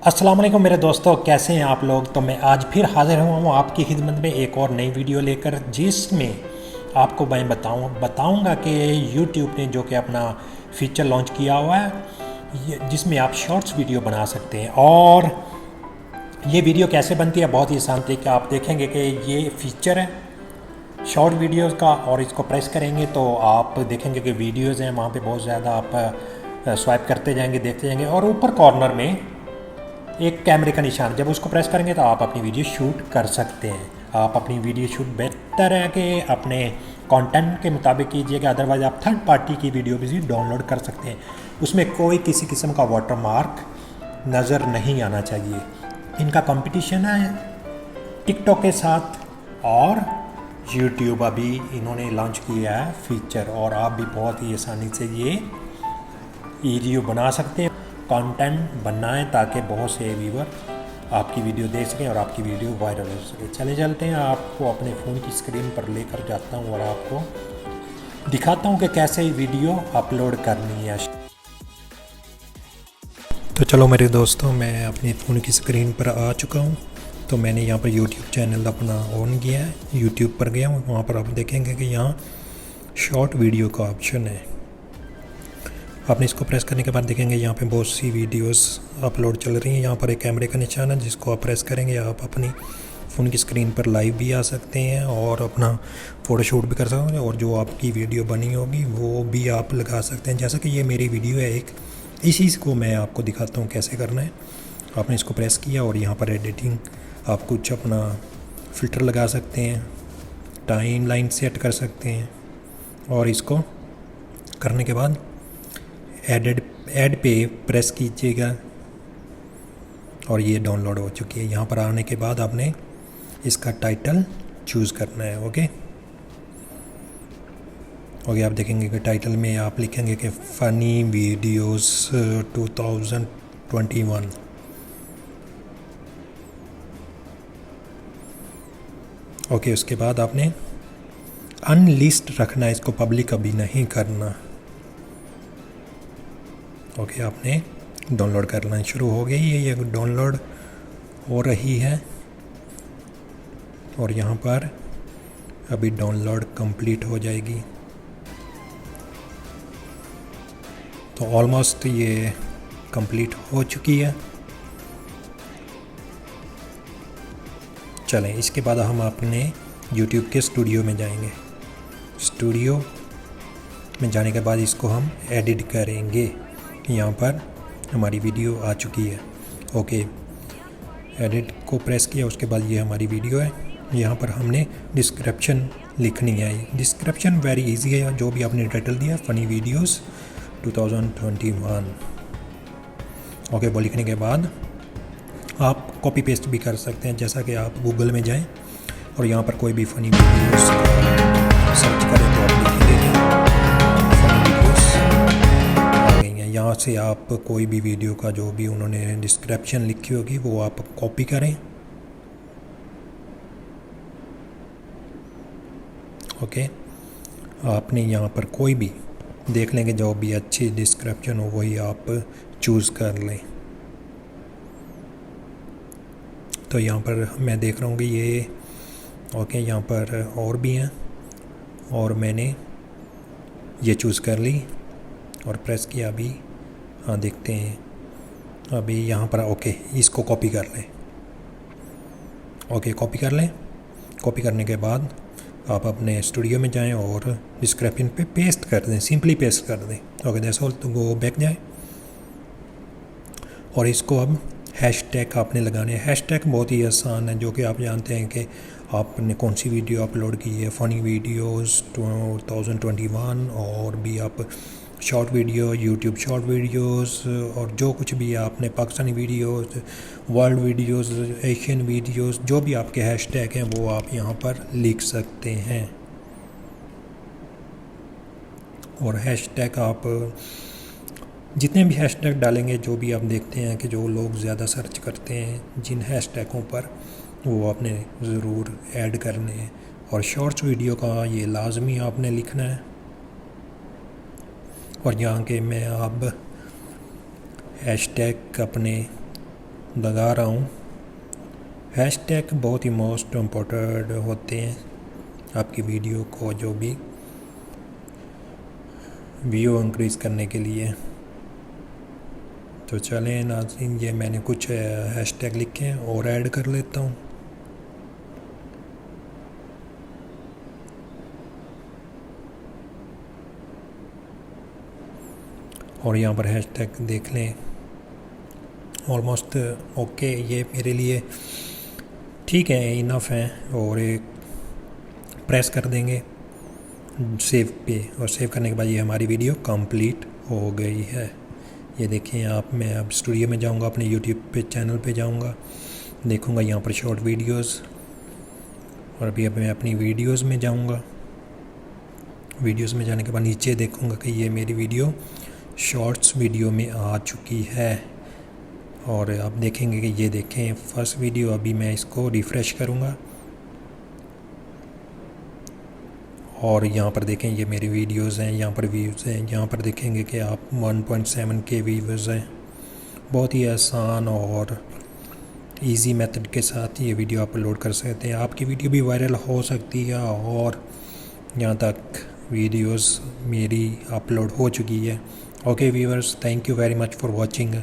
अस्सलाम वालेकुम मेरे दोस्तों, कैसे हैं आप लोग। तो मैं आज फिर हाज़िर हुआ हूँ आपकी खिदमत में एक और नई वीडियो लेकर, जिसमें आपको मैं बताऊंगा कि YouTube ने जो कि अपना फीचर लॉन्च किया हुआ है, जिसमें आप शॉर्ट्स वीडियो बना सकते हैं। और ये वीडियो कैसे बनती है, बहुत ही आसान तरीके आप देखेंगे कि ये फीचर है शॉर्ट वीडियोस का, और इसको प्रेस करेंगे तो आप देखेंगे कि वीडियोज़ हैं वहाँ पे बहुत ज़्यादा। आप स्वाइप करते जाएंगे, देखते जाएंगे, और ऊपर कॉर्नर में एक कैमरे का निशान, जब उसको प्रेस करेंगे तो आप अपनी वीडियो शूट कर सकते हैं। आप अपनी वीडियो शूट बेहतर है कि अपने कंटेंट के मुताबिक कीजिएगा, अदरवाइज़ आप थर्ड पार्टी की वीडियो भी डाउनलोड कर सकते हैं। उसमें कोई किसी किस्म का वाटरमार्क नज़र नहीं आना चाहिए। इनका कंपटीशन है टिकटॉक के साथ, और यूट्यूब अभी इन्होंने लॉन्च किया है फीचर, और आप भी बहुत ही आसानी से ये वीडियो बना सकते हैं। कंटेंट बनाएं ताकि बहुत से व्यूवर आपकी वीडियो देख सकें और आपकी वीडियो वायरल हो सके। चले चलते हैं, आपको अपने फ़ोन की स्क्रीन पर लेकर जाता हूं और आपको दिखाता हूं कि कैसे वीडियो अपलोड करनी है। तो चलो मेरे दोस्तों, मैं अपनी फ़ोन की स्क्रीन पर आ चुका हूं। तो मैंने यहाँ पर YouTube चैनल अपना ऑन किया है, YouTube पर गया हूँ। वहाँ पर आप देखेंगे कि यहाँ शॉर्ट वीडियो का ऑप्शन है। आपने इसको प्रेस करने के बाद देखेंगे यहाँ पे बहुत सी वीडियोस अपलोड चल रही हैं। यहाँ पर एक कैमरे का निशान है, जिसको आप प्रेस करेंगे आप अपनी फ़ोन की स्क्रीन पर लाइव भी आ सकते हैं और अपना फ़ोटोशूट भी कर सकते हैं, और जो आपकी वीडियो बनी होगी वो भी आप लगा सकते हैं। जैसा कि ये मेरी वीडियो है एक, इसी को मैं आपको दिखाता हूँ कैसे करना है। आपने इसको प्रेस किया और यहाँ पर एडिटिंग आप कुछ अपना फ़िल्टर लगा सकते हैं, टाइम लाइन सेट कर सकते हैं, और इसको करने के बाद ऐड पे प्रेस कीजिएगा और ये डाउनलोड हो चुकी है। यहाँ पर आने के बाद आपने इसका टाइटल चूज़ करना है। ओके, आप देखेंगे कि टाइटल में आप लिखेंगे कि फ़नी वीडियोस 2021। ओके, उसके बाद आपने अनलिस्ट रखना है, इसको पब्लिक अभी नहीं करना। ओके, आपने डाउनलोड करना शुरू हो गई है, ये डाउनलोड हो रही है, और यहाँ पर अभी डाउनलोड कंप्लीट हो जाएगी। तो ऑलमोस्ट ये कंप्लीट हो चुकी है। चलें, इसके बाद हम अपने YouTube के स्टूडियो में जाएंगे। स्टूडियो में जाने के बाद इसको हम एडिट करेंगे। यहाँ पर हमारी वीडियो आ चुकी है। ओके, एडिट को प्रेस किया, उसके बाद ये हमारी वीडियो है। यहाँ पर हमने डिस्क्रिप्शन लिखनी है। डिस्क्रिप्शन वेरी इजी है, जो भी आपने टाइटल दिया फ़नी वीडियोस 2021। ओके, वो लिखने के बाद आप कॉपी पेस्ट भी कर सकते हैं। जैसा कि आप गूगल में जाएं और यहाँ पर कोई भी फ़नी वीडियोस सर्च करें तो आप लिखेंगे फ़नी वीडियोस आ गई हैं। यहाँ से आप कोई भी वीडियो का जो भी उन्होंने डिस्क्रिप्शन लिखी होगी वो आप कॉपी करें। ओके, आपने यहाँ पर कोई भी देख लेंगे, जो भी अच्छी डिस्क्रिप्शन हो वही आप चूज़ कर लें। तो यहाँ पर मैं देख रहा हूँ कि ये ओके, यहाँ पर और भी हैं, और मैंने ये चूज़ कर ली और प्रेस किया। अभी हाँ, देखते हैं अभी यहाँ पर। ओके, इसको कॉपी कर लें। ओके, कॉपी कर लें। कॉपी करने के बाद आप अपने स्टूडियो में जाएं और डिस्क्रिप्शन पे पेस्ट कर दें, सिंपली पेस्ट कर दें। Okay, that's all. तो वो बैक जाए और इसको अब हैशटैग आपने लगाने हैं। हैशटैग बहुत ही आसान है, जो कि आप जानते हैं कि आपने कौन सी वीडियो अपलोड की है। फ़नी वीडियोस 2021, और भी आप short video, YouTube short videos, और जो कुछ भी आपने Pakistani videos, world videos, Asian videos, जो भी आपके हैशटैग हैं वो आप यहाँ पर लिख सकते हैं। और हैशटैग आप जितने भी हैशटैग डालेंगे, जो भी आप देखते हैं कि जो लोग ज़्यादा सर्च करते हैं जिन हैशटैगों पर, वो आपने ज़रूर ऐड करने हैं। और शॉर्ट्स वीडियो का ये लाजमी आपने लिखना है। और यहाँ के मैं अब हैशटैग अपने लगा रहा हूँ। हैशटैग बहुत ही मोस्ट इम्पोर्टेंट होते हैं आपकी वीडियो को जो भी व्यू इंक्रीज़ करने के लिए। तो चलें नाज़रीन, ये मैंने कुछ हैशटैग लिखे हैं और ऐड कर लेता हूँ। और यहाँ पर हैशटैग देख लें, ऑलमोस्ट ओके, ये मेरे लिए ठीक है, इनफ है। और एक प्रेस कर देंगे सेव पे, और सेव करने के बाद ये हमारी वीडियो कंप्लीट हो गई है। ये देखें आप, मैं अब स्टूडियो में जाऊंगा, अपने यूट्यूब पे चैनल पे जाऊंगा, देखूंगा यहाँ पर शॉर्ट वीडियोस, और अभी मैं अपनी वीडियोस में जाऊंगा। वीडियोस में जाने के बाद नीचे देखूंगा कि ये मेरी वीडियो शॉर्ट्स वीडियो में आ चुकी है। और आप देखेंगे कि ये देखें फर्स्ट वीडियो। अभी मैं इसको रिफ़्रेश करूँगा और यहाँ पर देखें ये मेरी वीडियोस हैं, यहाँ पर व्यूज़ हैं। यहाँ पर देखेंगे कि आप 1.7K व्यूज़ हैं। बहुत ही आसान और इजी मेथड के साथ ये वीडियो अपलोड कर सकते हैं। आपकी वीडियो भी वायरल हो सकती है। और यहाँ तक वीडियोस मेरी अपलोड हो चुकी है। Okay viewers, thank you very much for watching.